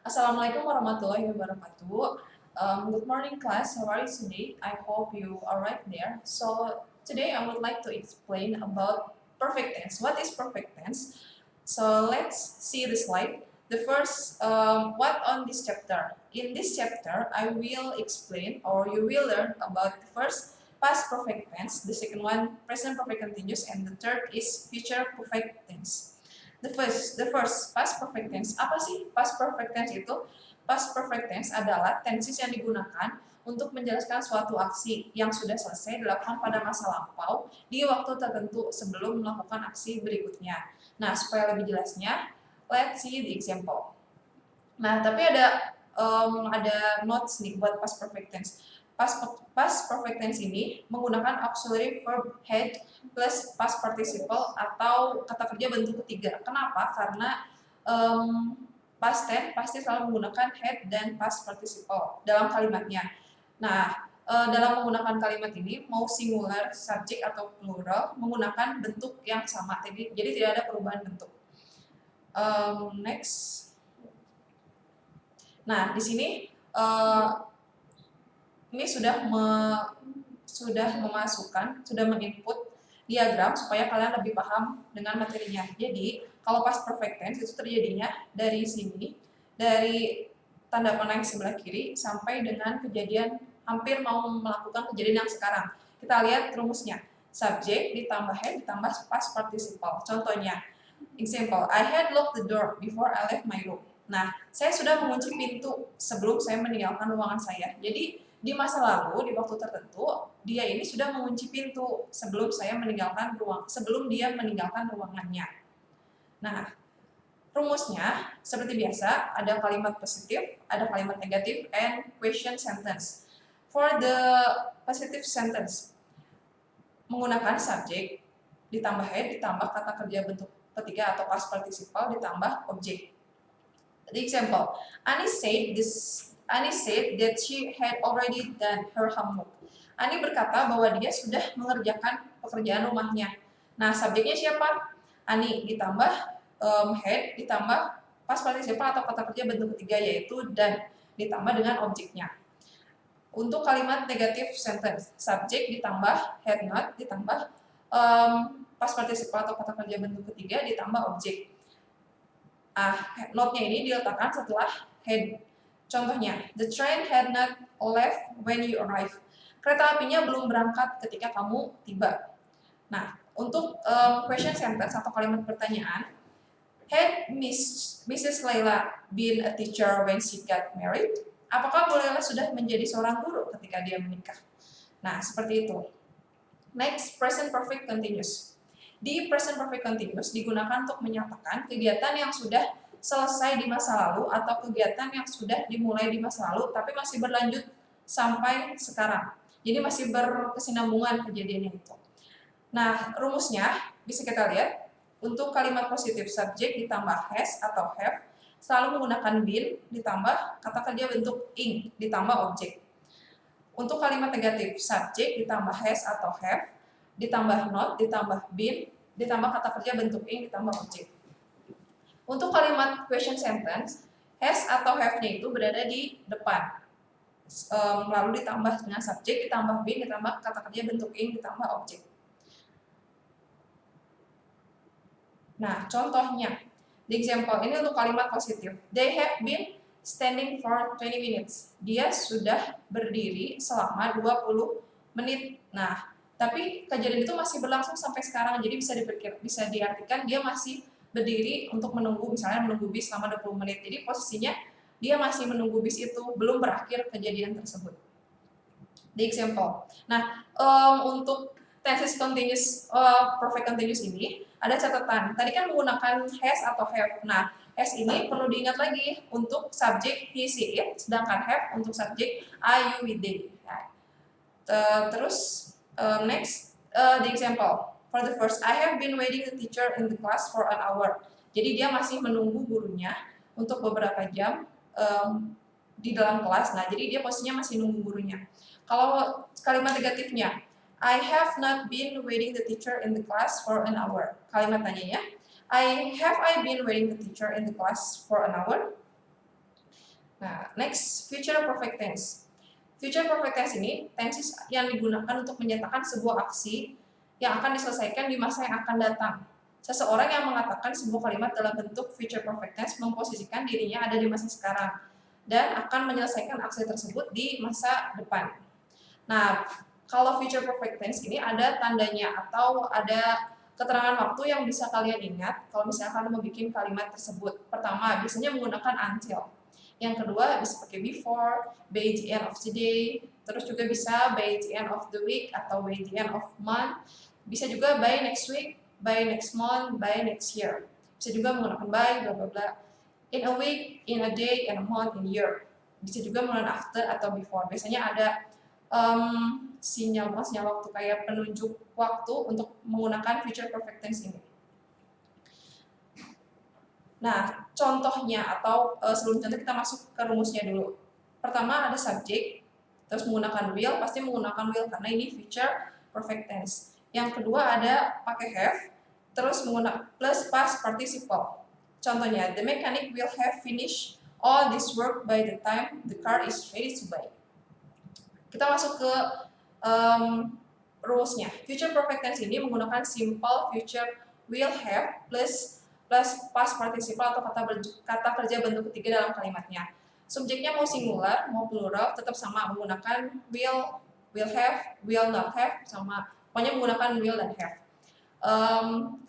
Assalamualaikum warahmatullahi wabarakatuh. Good morning, class. How are you today? I hope you are right there. So today I would like to explain about perfect tense. What is perfect tense? So let's see the slide. The first, what on this chapter? In this chapter, I will explain or you will learn about the first past perfect tense, the second one present perfect continuous, and the third is future perfect tense. The first past perfect tense. Apa sih past perfect tense itu? Past perfect tense adalah tenses yang digunakan untuk menjelaskan suatu aksi yang sudah selesai dilakukan pada masa lampau di waktu tertentu sebelum melakukan aksi berikutnya. Nah, supaya lebih jelasnya, let's see the example. Nah, tapi ada notes nih buat past perfect tense. Past perfect tense ini menggunakan auxiliary verb had plus past participle atau kata kerja bentuk ketiga. Kenapa? Karena past tense pasti selalu menggunakan had dan past participle dalam kalimatnya. Nah, dalam menggunakan kalimat ini mau singular, subject atau plural menggunakan bentuk yang sama. Jadi tidak ada perubahan bentuk. Next. Nah, di sini ini sudah menginput diagram supaya kalian lebih paham dengan materinya. Jadi, kalau past perfect tense itu terjadinya dari sini, dari tanda panah yang sebelah kiri sampai dengan kejadian hampir mau melakukan kejadian yang sekarang. Kita lihat rumusnya. Subject ditambah had ditambah past participle. Contohnya, example, I had locked the door before I left my room. Nah, saya sudah mengunci pintu sebelum saya meninggalkan ruangan saya. Jadi, di masa lalu, di waktu tertentu, dia ini sudah mengunci pintu sebelum dia meninggalkan ruangannya. Nah, rumusnya seperti biasa, ada kalimat positif, ada kalimat negatif, and question sentence. For the positive sentence, menggunakan subject ditambah had ditambah kata kerja bentuk ketiga atau past participle ditambah objek. The example, Annie said that she had already done her homework. Annie berkata bahwa dia sudah mengerjakan pekerjaan rumahnya. Nah, subjeknya siapa? Annie ditambah had ditambah past participle atau kata kerja bentuk ketiga yaitu dan ditambah dengan objeknya. Untuk kalimat negatif sentence, subjek ditambah had not ditambah past participle atau kata kerja bentuk ketiga ditambah objek. Note-nya ini diletakkan setelah had. Contohnya, the train had not left when you arrived. Kereta apinya belum berangkat ketika kamu tiba. Nah, untuk question sentence atau kalimat pertanyaan, had Mrs. Layla been a teacher when she got married? Apakah Bu Layla sudah menjadi seorang guru ketika dia menikah? Nah, seperti itu. Next, present perfect continuous. Di present perfect continuous digunakan untuk menyatakan kegiatan yang sudah selesai di masa lalu atau kegiatan yang sudah dimulai di masa lalu tapi masih berlanjut sampai sekarang. Jadi masih berkesinambungan kejadiannya itu. Nah, rumusnya bisa kita lihat untuk kalimat positif subjek ditambah has atau have selalu menggunakan been ditambah kata kerja bentuk ing ditambah objek. Untuk kalimat negatif subjek ditambah has atau have ditambah not ditambah been ditambah kata kerja bentuk ing ditambah objek. Untuk kalimat question sentence, has atau have-nya itu berada di depan. Lalu ditambah dengan subjek, ditambah been, ditambah kata kerja bentuk ing, ditambah objek. Nah, contohnya, di example ini untuk kalimat positif. They have been standing for 20 minutes. Dia sudah berdiri selama 20 menit. Nah, tapi kejadian itu masih berlangsung sampai sekarang, jadi bisa diartikan dia masih berdiri untuk menunggu bis selama 20 menit. Jadi posisinya dia masih menunggu bis itu, belum berakhir kejadian tersebut. The example. Nah, untuk tenses continuous, perfect continuous ini ada catatan. Tadi kan menggunakan has atau have. Nah, has ini perlu diingat lagi untuk subjek he, she, it, sedangkan have untuk subjek I, you, we, they. Nah, terus next, the example. For the first, I have been waiting the teacher in the class for an hour. Jadi dia masih menunggu gurunya untuk beberapa jam di dalam kelas. Nah, jadi dia posisinya masih nunggu gurunya. Kalau kalimat negatifnya, I have not been waiting the teacher in the class for an hour. Kalimat tanyanya, I been waiting the teacher in the class for an hour? Next, future perfect tense. Future perfect tense ini tenses yang digunakan untuk menyatakan sebuah aksi yang akan diselesaikan di masa yang akan datang. Seseorang yang mengatakan sebuah kalimat dalam bentuk future perfect tense memposisikan dirinya ada di masa sekarang dan akan menyelesaikan aksi tersebut di masa depan. Nah, kalau future perfect tense ini ada tandanya atau ada keterangan waktu yang bisa kalian ingat kalau misalkan membuat kalimat tersebut. Pertama, biasanya menggunakan until. Yang kedua bisa pakai before, by the end of the day, terus juga bisa by the end of the week atau by the end of month. Bisa juga by next week, by next month, by next year. Bisa juga menggunakan by, bla bla bla. In a week, in a day, in a month, in a year. Bisa juga menggunakan after atau before. Biasanya ada sinyal waktu kayak penunjuk waktu untuk menggunakan future perfect tense ini. Nah, contohnya atau sebelum contoh kita masuk ke rumusnya dulu. Pertama ada subject, terus menggunakan will, pasti menggunakan will karena ini future perfect tense. Yang kedua ada pakai have, terus menggunakan plus past participle. Contohnya, the mechanic will have finished all this work by the time the car is ready to buy. Kita masuk ke rumusnya. Future perfect tense ini menggunakan simple future will have plus past participle atau kata kerja bentuk ketiga dalam kalimatnya. Subjeknya mau singular, mau plural, tetap sama menggunakan will have, will not have, sama. Pokoknya menggunakan will dan have.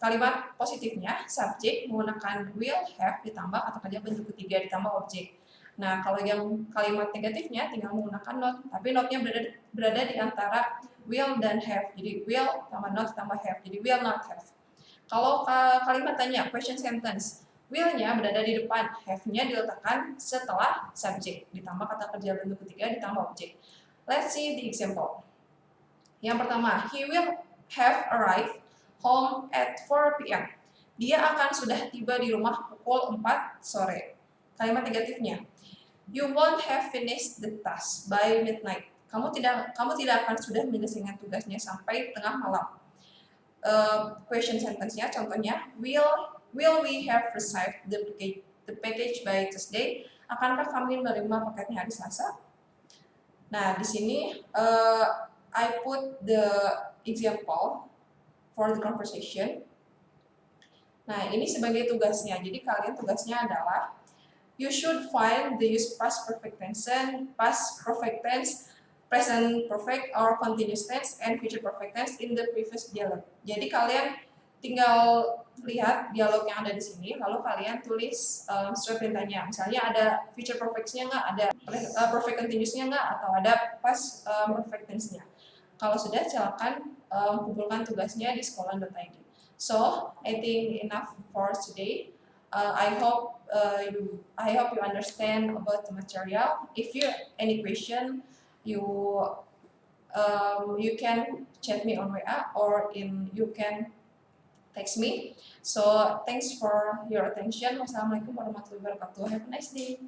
Kalimat positifnya, subjek menggunakan will have ditambah kata kerja bentuk ketiga ditambah objek. Nah, kalau yang kalimat negatifnya tinggal menggunakan not, tapi notnya berada di antara will dan have. Jadi will tambah not tambah have. Jadi will not have. Kalau kalimat tanya, question sentence, will-nya berada di depan, have-nya diletakkan setelah subjek, ditambah kata kerja bentuk ketiga, ditambah objek. Let's see the example. Yang pertama, he will have arrived home at 4 p.m. Dia akan sudah tiba di rumah pukul 4 sore. Kalimat negatifnya, you won't have finished the task by midnight. Kamu tidak akan sudah menyelesaikan tugasnya sampai tengah malam. Question sentence-nya contohnya, will we have received the package by Tuesday? Akankah kami menerima paketnya hari Selasa? Nah, di sini I put the example for the conversation. Nah, ini sebagai tugasnya. Jadi kalian tugasnya adalah you should find the use past perfect tense, present perfect or continuous tense, and future perfect tense in the previous dialogue. Jadi kalian tinggal lihat dialog yang ada di sini, lalu kalian tulis sesuai perintahnya. Misalnya ada future perfect-nya nggak, ada perfect continuous-nya nggak, atau ada past perfect tense-nya. Kalau sudah, silakan kumpulkan tugasnya di sekolah.id. So, I think enough for today. I hope you understand about the material. If you any question, you can chat me on WA or you can text me. So thanks for your attention. Wassalamualaikum warahmatullahi wabarakatuh. Have a nice day.